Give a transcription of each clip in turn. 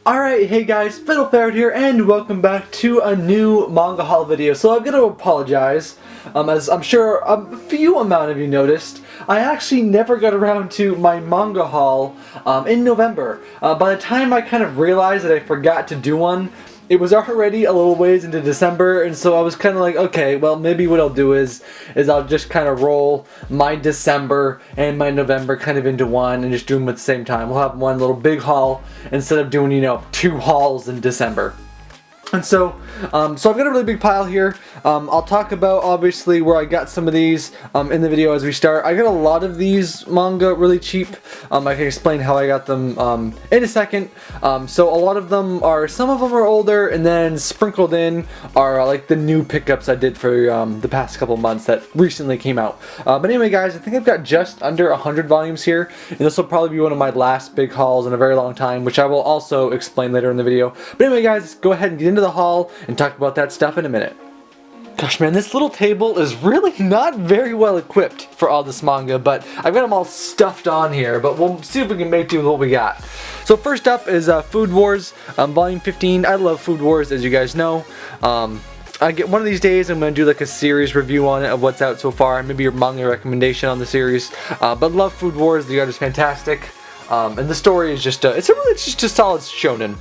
Alright, hey guys, Ferret here, and welcome back to a new manga haul video. So I'm going to apologize, as I'm sure a few amount of you noticed, I actually never got around to my manga haul in November. By the time I kind of realized that I forgot to do one, it was already a little ways into December, and so I was kind of like, okay, well, maybe what I'll do is I'll just kind of roll my December and my November kind of into one and just do them at the same time. We'll have one little big haul instead of doing, you know, 2 hauls in December. And so I've got a really big pile here. I'll talk about, obviously, where I got some of these in the video as we start. I got a lot of these manga really cheap. I can explain how I got them in a second. So a lot of them are, some of them are older, and then sprinkled in are like the new pickups I did for the past couple months that recently came out. But anyway, guys, I think I've got just under 100 volumes here, and this will probably be one of my last big hauls in a very long time, which I will also explain later in the video. But anyway, guys, go ahead and get into the haul and talk about that stuff in a minute. Gosh, man, this little table is really not very well equipped for all this manga, but I've got them all stuffed on here, but we'll see if we can make do with what we got. So first up is Food Wars, Volume 15. I love Food Wars, as you guys know. I get one of these days, I'm going to do like a series review on it of what's out so far, and maybe your manga recommendation on the series. But love Food Wars, the art is fantastic, and the story is just, it's just a solid shonen.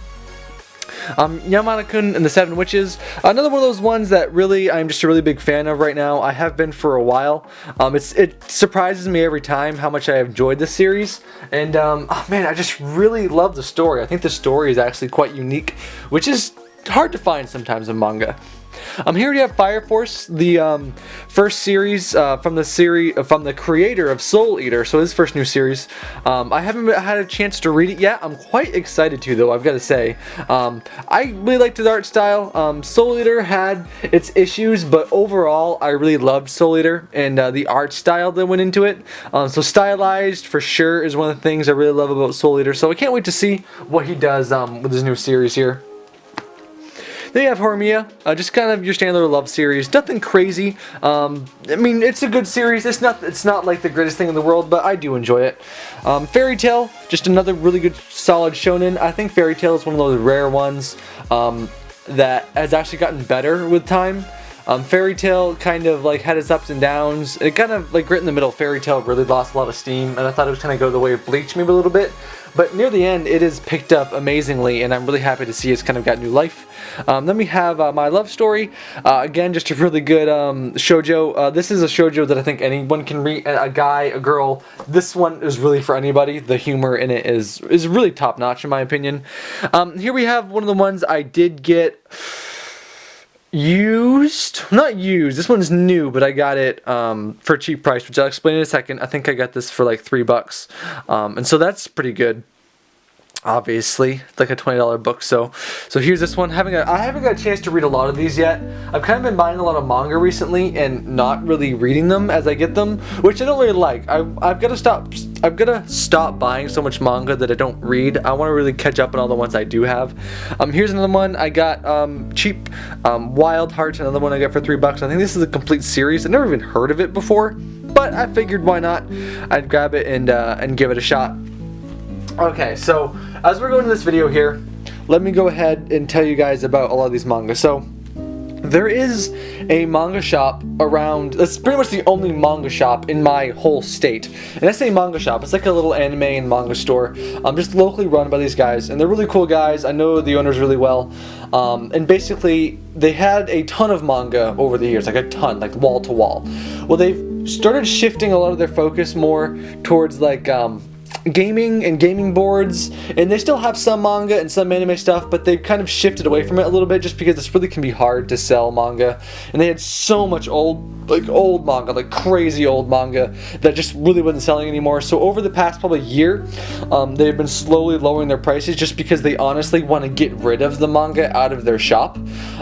Yamada-kun and the Seven Witches, another one of those ones that really I'm just a really big fan of right now. I have been for a while. It surprises me every time how much I have enjoyed this series, and oh man, I just really love the story. I think the story is actually quite unique, which is hard to find sometimes in manga. Here we have Fire Force, the first series from the creator of Soul Eater, so his first new series. I haven't had a chance to read it yet. I'm quite excited to, though, I've got to say. I really liked his art style. Soul Eater had its issues, but overall I really loved Soul Eater and the art style that went into it. So stylized for sure is one of the things I really love about Soul Eater, so I can't wait to see what he does with his new series here. Then you have Horimiya, just kind of your standard love series, nothing crazy. I mean, it's a good series. It's not like the greatest thing in the world, but I do enjoy it. Fairy Tail, just another really good, solid shonen. I think Fairy Tail is one of those rare ones that has actually gotten better with time. Fairy Tail kind of like had its ups and downs. It kind of like right in the middle, Fairy Tail really lost a lot of steam, and I thought it was kind of go the way of Bleach maybe a little bit. But near the end, it is picked up amazingly, and I'm really happy to see it's kind of got new life. Then we have My Love Story. Again, just a really good shoujo. This is a shoujo that I think anyone can read, a guy, a girl. This one is really for anybody. The humor in it is really top-notch in my opinion. Here we have one of the ones I did get not used, this one's new, but I got it for a cheap price, which I'll explain in a second. I think I got this for like $3, and so that's pretty good. Obviously, it's like a $20 book. So here's this one. I haven't got a chance to read a lot of these yet. I've kind of been buying a lot of manga recently and not really reading them as I get them, which I don't really like. I've got to stop buying so much manga that I don't read. I want to really catch up on all the ones I do have. Here's another one I got cheap. Wild Heart, another one I got for $3. I think this is a complete series. I've never even heard of it before, but I figured why not? I'd grab it and give it a shot. Okay, so as we're going to this video here, let me go ahead and tell you guys about a lot of these manga. So there is a manga shop around, that's pretty much the only manga shop in my whole state. And I say manga shop, it's like a little anime and manga store, just locally run by these guys. And they're really cool guys, I know the owners really well. And basically, they had a ton of manga over the years, like a ton, like wall to wall. Well, they've started shifting a lot of their focus more towards like, gaming and gaming boards, and they still have some manga and some anime stuff, but they've kind of shifted away from it a little bit just because this really can be hard to sell manga, and they had so much old manga, like crazy old manga that just really wasn't selling anymore. So over the past probably year, they've been slowly lowering their prices just because they honestly want to get rid of the manga out of their shop.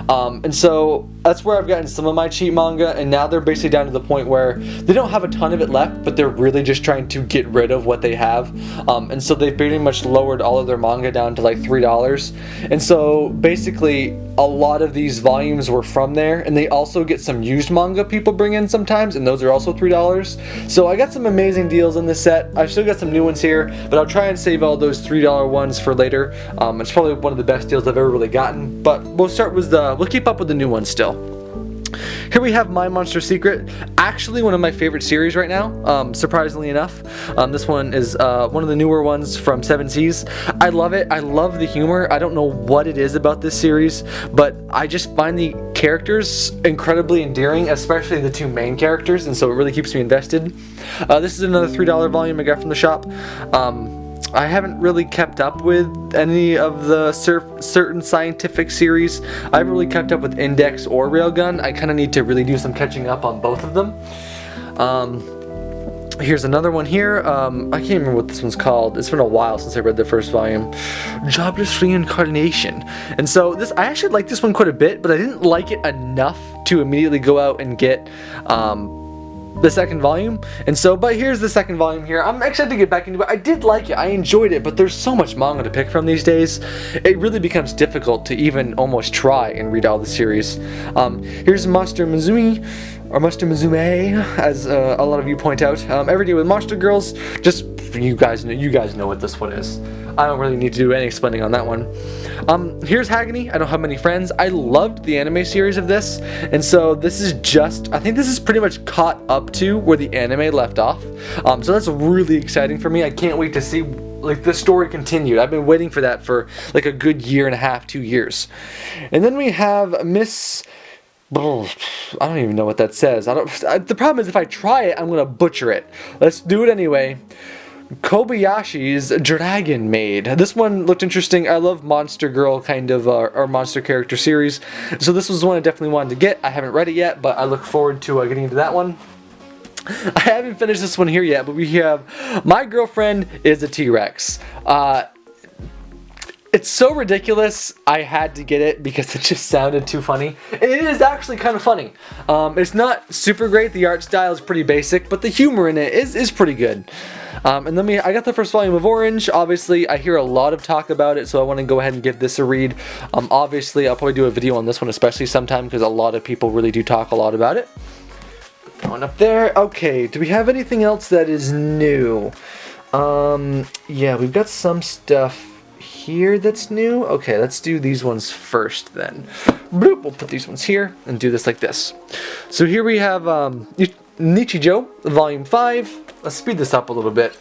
And so that's where I've gotten some of my cheap manga, and now they're basically down to the point where they don't have a ton of it left, but they're really just trying to get rid of what they have. And so they've pretty much lowered all of their manga down to like $3. And so basically a lot of these volumes were from there, and they also get some used manga people bring in sometimes, and those are also $3. So I got some amazing deals in this set. I've still got some new ones here, but I'll try and save all those $3 ones for later. It's probably one of the best deals I've ever really gotten, but we'll keep up with the new ones still. Here we have My Monster Secret, actually one of my favorite series right now, surprisingly enough. This one is one of the newer ones from 7 Seas. I love it. I love the humor. I don't know what it is about this series, but I just find the characters incredibly endearing, especially the two main characters, and so it really keeps me invested. This is another $3 volume I got from the shop. I haven't really kept up with any of the certain scientific series. I haven't really kept up with Index or Railgun. I kind of need to really do some catching up on both of them. Here's another one here. I can't remember what this one's called. It's been a while since I read the first volume. Jobless Reincarnation. And so I actually like this one quite a bit, but I didn't like it enough to immediately go out and get the second volume. And so, but here's the second volume here. I'm excited to get back into it. I did like it. I enjoyed it, but there's so much manga to pick from these days. It really becomes difficult to even almost try and read all the series. Here's Monster Musume, or Monster Musume, as a lot of you point out. Every Day with Monster Girls. Just you guys know what this one is. I don't really need to do any explaining on that one. Here's Hagony. I don't have many friends. I loved the anime series of this, and so this is I think this is pretty much caught up to where the anime left off. So that's really exciting for me. I can't wait to see like the story continued. I've been waiting for that for like a good year and a half, 2 years. And then we have Miss... I don't even know what that says. The problem is if I try it, I'm gonna butcher it. Let's do it anyway. Kobayashi's Dragon Maid. This one looked interesting. I love Monster Girl kind of, or Monster character series. So this was one I definitely wanted to get. I haven't read it yet, but I look forward to getting into that one. I haven't finished this one here yet, but we have My Girlfriend is a T-Rex. It's so ridiculous, I had to get it because it just sounded too funny. And it is actually kind of funny. It's not super great, the art style is pretty basic, but the humor in it is pretty good. And then I got the first volume of Orange. Obviously, I hear a lot of talk about it, so I want to go ahead and give this a read. Obviously, I'll probably do a video on this one, especially sometime, because a lot of people really do talk a lot about it. Going up there. Okay, do we have anything else that is new? Yeah, we've got some stuff here that's new. Okay, let's do these ones first then. Bloop, we'll put these ones here and do this like this. So here we have Nichijou, Volume 5. Let's speed this up a little bit.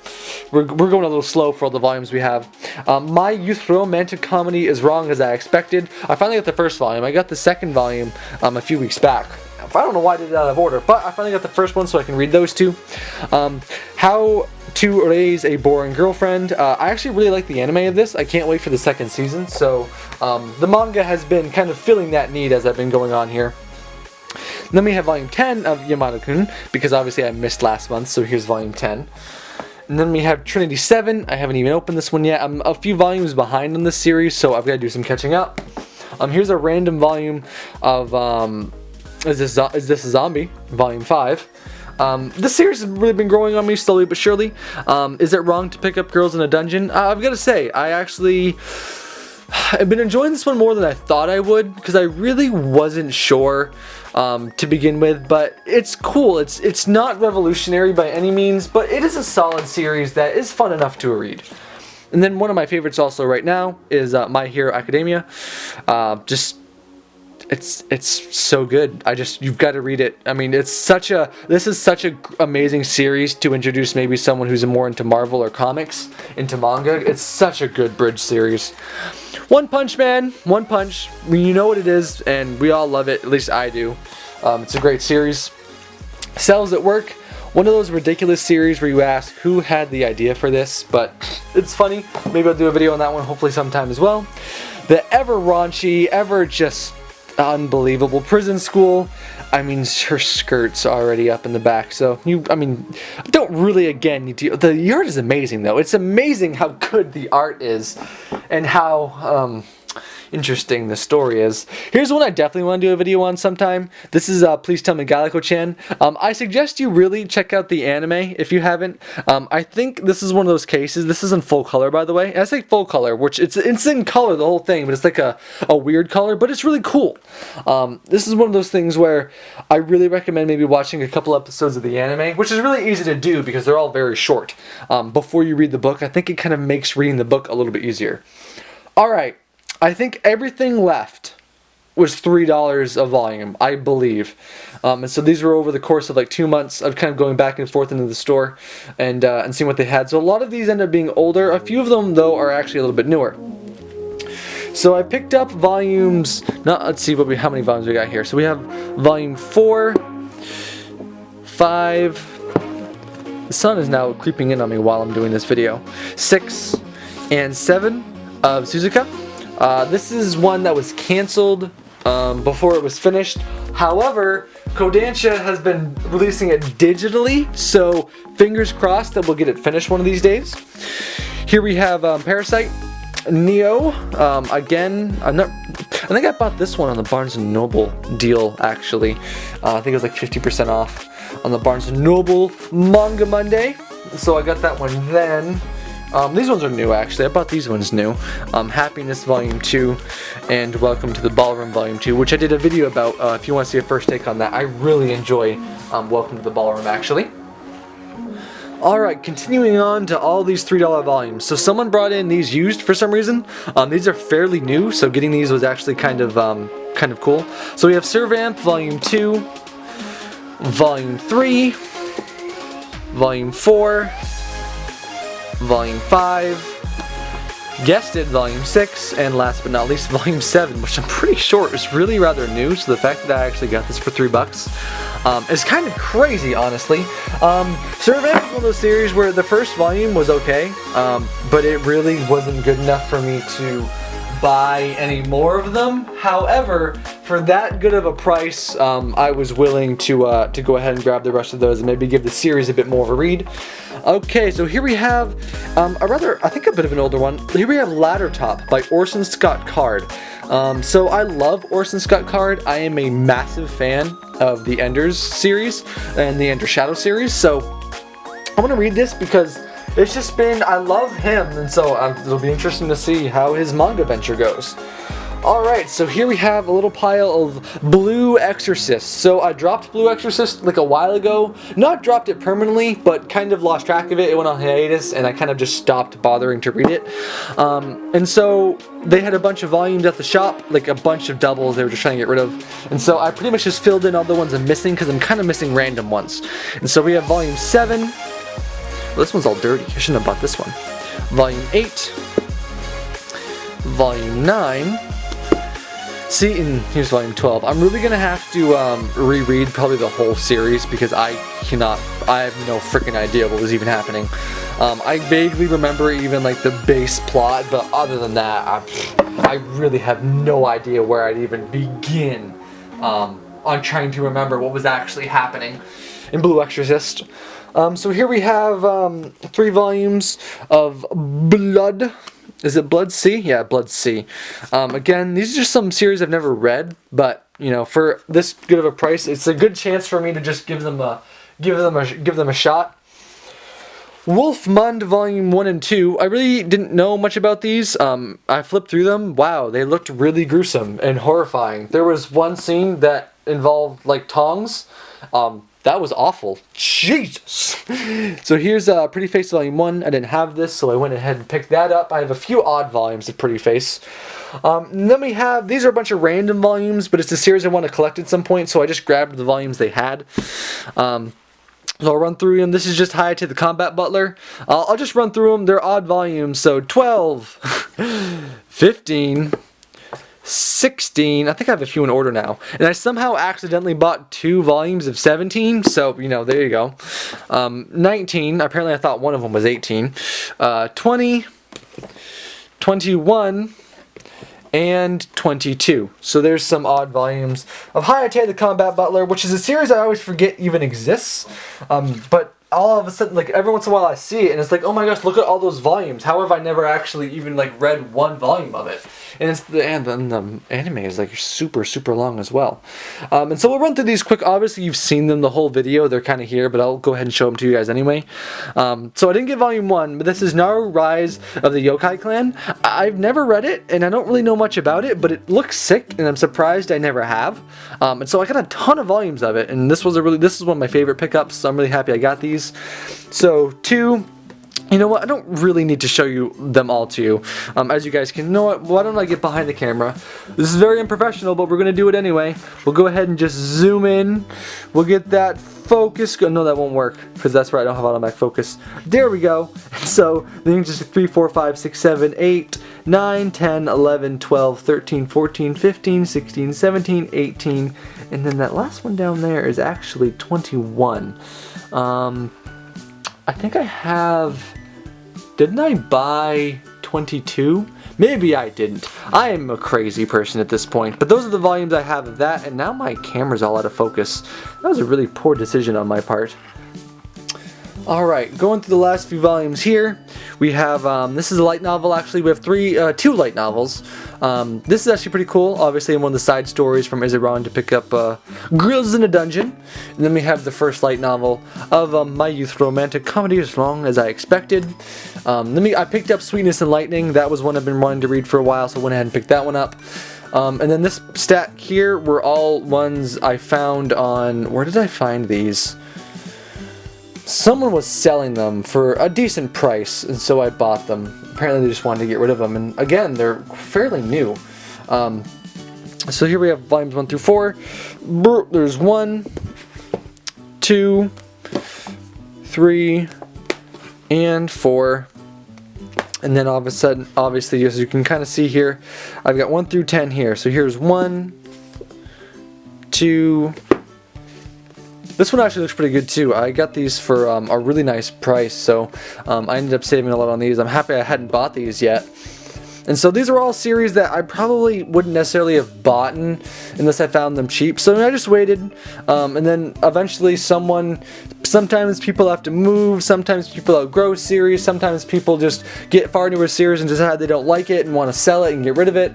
We're going a little slow for all the volumes we have. My youth romantic comedy is wrong as I expected. I finally got the first volume. I got the second volume a few weeks back. I don't know why I did it out of order, but I finally got the first one so I can read those two. How to Raise a Boring Girlfriend. I actually really like the anime of this. I can't wait for the second season. So the manga has been kind of filling that need as I've been going on here. Then we have Volume 10 of Yamada-kun, because obviously I missed last month, so here's Volume 10. And then we have Trinity 7. I haven't even opened this one yet. I'm a few volumes behind on this series, so I've got to do some catching up. Here's a random volume of Is This a Zombie? Volume 5. This series has really been growing on me slowly but surely. Is it wrong to pick up girls in a dungeon? I've got to say, I've been enjoying this one more than I thought I would, because I really wasn't sure to begin with, but it's cool. It's not revolutionary by any means, but it is a solid series that is fun enough to read. And then one of my favorites also right now is My Hero Academia. It's so good. You've got to read it. I mean, this is such an amazing series to introduce maybe someone who's more into Marvel or comics into manga. It's such a good bridge series. One Punch Man, One Punch. You know what it is, and we all love it. At least I do. It's a great series. Cells at Work. One of those ridiculous series where you ask who had the idea for this, but it's funny. Maybe I'll do a video on that one hopefully sometime as well. The ever raunchy, ever just unbelievable Prison School. I mean, her skirt's already up in the back, so don't really need to. The art is amazing though. It's amazing how good the art is, and how interesting the story is. Here's one I definitely want to do a video on sometime. This is Please Tell Me Gallico-chan. I suggest you really check out the anime if you haven't. I think this is one of those cases. This is in full color, by the way. And I say full color, which it's in color, the whole thing, but it's like a weird color, but it's really cool. This is one of those things where I really recommend maybe watching a couple episodes of the anime, which is really easy to do because they're all very short. Before you read the book, I think it kind of makes reading the book a little bit easier. Alright, I think everything left was $3 a volume, I believe. And so these were over the course of like 2 months of kind of going back and forth into the store and seeing what they had. So a lot of these end up being older. A few of them, though, are actually a little bit newer. So I picked up volumes, let's see how many volumes we got here. So we have volume 4, 5, the sun is now creeping in on me while I'm doing this video, 6, and 7 of Suzuka. This is one that was canceled before it was finished. However, Kodansha has been releasing it digitally, so fingers crossed that we'll get it finished one of these days. Here we have Parasite, Neo. Again, I think I bought this one on the Barnes & Noble deal, actually. I think it was like 50% off on the Barnes & Noble Manga Monday. So I got that one then. These ones are new, actually. I bought these ones new. Happiness Volume 2 and Welcome to the Ballroom Volume 2, which I did a video about if you want to see a first take on that. I really enjoy Welcome to the Ballroom, actually. Alright, continuing on to all these $3 volumes. So someone brought in these used for some reason. These are fairly new, so getting these was actually kind of cool. So we have Servamp Volume 2, Volume 3, Volume 4, Volume 5, guessed it, Volume 6, and last but not least, Volume 7, which I'm pretty sure is really rather new, so the fact that I actually got this for $3 is kind of crazy, honestly. Servant is one of those series where the first volume was okay, but it really wasn't good enough for me to buy any more of them. However, for that good of a price, I was willing to go ahead and grab the rest of those and maybe give the series a bit more of a read. Okay, so here we have I think a bit of an older one. Here we have Ladder Top by Orson Scott Card. So I love Orson Scott Card. I am a massive fan of the Enders series and the Ender Shadow series. So I want to read this because it's just been, I love him, and so it'll be interesting to see how his manga venture goes. Alright, so here we have a little pile of Blue Exorcist. So I dropped Blue Exorcist like a while ago. Not dropped it permanently, but kind of lost track of it. It went on hiatus, and I kind of just stopped bothering to read it. And so they had a bunch of volumes at the shop, like a bunch of doubles they were just trying to get rid of. And so I pretty much just filled in all the ones I'm missing, because I'm kind of missing random ones. And so we have Volume 7. Well, this one's all dirty. I shouldn't have bought this one. Volume 8. Volume 9. See, and here's Volume 12. I'm really going to have to reread probably the whole series because I have no freaking idea what was even happening. I vaguely remember even like the base plot, but other than that, I really have no idea where I'd even begin on trying to remember what was actually happening in Blue Exorcist. So here we have 3 volumes of Blood. Is it Blood C? Yeah, Blood C. Again, these are just some series I've never read, but you know, for this good of a price, it's a good chance for me to just give them a shot. Wolfmund Volume 1 and 2. I really didn't know much about these. I flipped through them. Wow, they looked really gruesome and horrifying. There was one scene that involved like tongs. That was awful. Jesus! So here's Pretty Face Volume 1. I didn't have this, so I went ahead and picked that up. I have a few odd volumes of Pretty Face. And then we have, these are a bunch of random volumes, but it's a series I want to collect at some point, so I just grabbed the volumes they had. So I'll run through them. This is just Hi to the Combat Butler. I'll just run through them. They're odd volumes, so 12, 15, 16, I think I have a few in order now. And I somehow accidentally bought 2 volumes of 17, so, you know, there you go. 19, apparently I thought one of them was 18. 20, 21, and 22. So there's some odd volumes of Hayate the Combat Butler, which is a series I always forget even exists. But all of a sudden, like every once in a while I see it and it's like, oh my gosh, look at all those volumes. How have I never actually even like read one volume of it? And it's the anime is like super long as well. And so we'll run through these quick. Obviously you've seen them the whole video, they're kind of here, but I'll go ahead and show them to you guys anyway. So I didn't get volume 1, but this is Naru Rise of the Yokai Clan. I've never read it and I don't really know much about it, but it looks sick and I'm surprised I never have. And so I got a ton of volumes of it, and this is one of my favorite pickups, so I'm really happy I got these. So 2, you know what, I don't really need to show you them all to you. As you guys can, you know what, why don't I get behind the camera? This is very unprofessional, but we're going to do it anyway. We'll go ahead and just zoom in. We'll get that focus. No, that won't work, because that's right, I don't have automatic focus. There we go. So then just 3, 4, 5, 6, 7, 8, 9, 10, 11, 12, 13, 14, 15, 16, 17, 18, and then that last one down there is actually 21. I think I have... Didn't I buy 22? Maybe I didn't. I am a crazy person at this point, but those are the volumes I have of that, and now my camera's all out of focus. That was a really poor decision on my part. Alright, going through the last few volumes here, we have, this is a light novel actually, we have 2 light novels. This is actually pretty cool, obviously one of the side stories from Izuran to pick up Grills in a Dungeon. And then we have the first light novel of my youth romantic comedy, as long as I expected. I picked up Sweetness and Lightning, that was one I've been wanting to read for a while, so I went ahead and picked that one up. And then this stack here were all ones I found on, where did I find these? Someone was selling them for a decent price, and so I bought them. Apparently they just wanted to get rid of them, and again, they're fairly new. So here we have volumes 1 through 4. There's 1, 2, 3, and 4. And then all of a sudden, obviously, as you can kind of see here, I've got 1 through 10 here. So here's 1, 2... This one actually looks pretty good too. I got these for a really nice price, so I ended up saving a lot on these. I'm happy I hadn't bought these yet. And so these are all series that I probably wouldn't necessarily have bought unless I found them cheap. So I just waited, and then eventually sometimes people have to move, sometimes people outgrow series, sometimes people just get far into a series and decide they don't like it and want to sell it and get rid of it.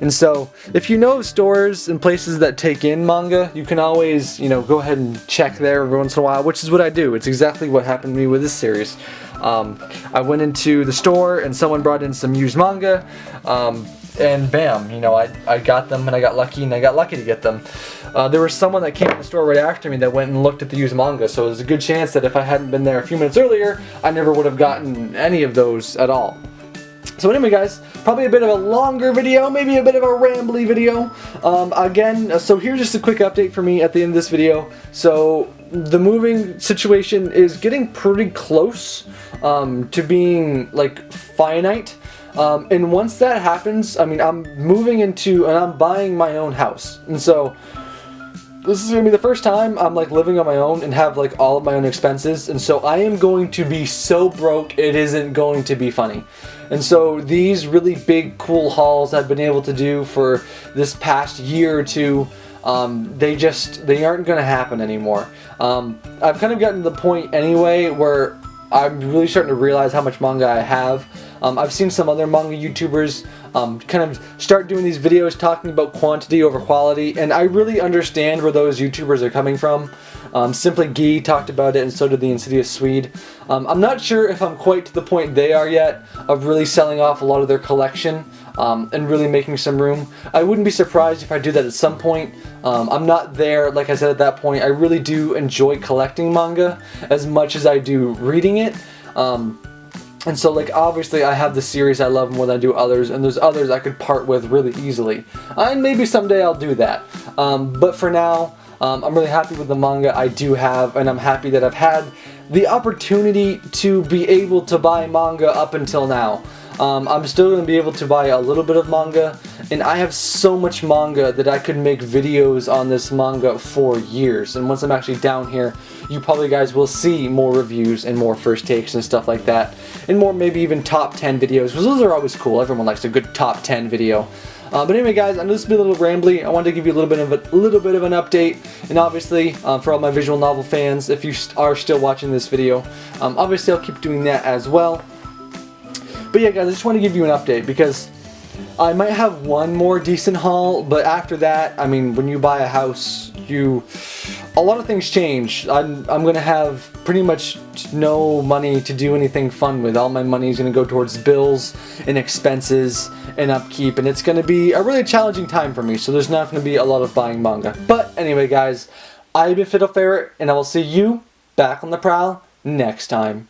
And so if you know of stores and places that take in manga, you can always, you know, go ahead and check there every once in a while, which is what I do. It's exactly what happened to me with this series. I went into the store and someone brought in some used manga, and bam, you know, I got them, and I got lucky to get them. There was someone that came in the store right after me that went and looked at the used manga, so there's a good chance that if I hadn't been there a few minutes earlier, I never would have gotten any of those at all. So anyway guys, probably a bit of a longer video, maybe a bit of a rambly video. Again, so here's just a quick update for me at the end of this video. So the moving situation is getting pretty close to being like finite. And once that happens, I mean, I'm moving into and I'm buying my own house. And so this is gonna be the first time I'm like living on my own and have like all of my own expenses, and so I am going to be so broke it isn't going to be funny. And so these really big cool hauls I've been able to do for this past year or two, they aren't gonna happen anymore. I've kind of gotten to the point anyway where I'm really starting to realize how much manga I have. I've seen some other manga YouTubers kind of start doing these videos talking about quantity over quality, and I really understand where those YouTubers are coming from. Simply Guy talked about it, and so did the Insidious Swede. I'm not sure if I'm quite to the point they are yet of really selling off a lot of their collection and really making some room. I wouldn't be surprised if I do that at some point. I'm not there, like I said, at that point. I really do enjoy collecting manga as much as I do reading it. And so, like, obviously I have the series I love more than I do others, and there's others I could part with really easily. And maybe someday I'll do that. But for now, I'm really happy with the manga I do have, and I'm happy that I've had the opportunity to be able to buy manga up until now. I'm still going to be able to buy a little bit of manga, and I have so much manga that I could make videos on this manga for years. And once I'm actually down here, you probably guys will see more reviews and more first takes and stuff like that, and more maybe even top 10 videos, because those are always cool. Everyone likes a good top 10 video. But anyway, guys, I know this will be a little rambly. I wanted to give you a little bit of an update, and obviously for all my visual novel fans, if you are still watching this video, obviously I'll keep doing that as well. But yeah, guys, I just want to give you an update because I might have one more decent haul, but after that, I mean, when you buy a house, a lot of things change. I'm gonna have pretty much no money to do anything fun with. All my money is gonna go towards bills and expenses and upkeep, and it's gonna be a really challenging time for me, so there's not gonna be a lot of buying manga. But anyway, guys, I've been Ferret, and I will see you back on the prowl next time.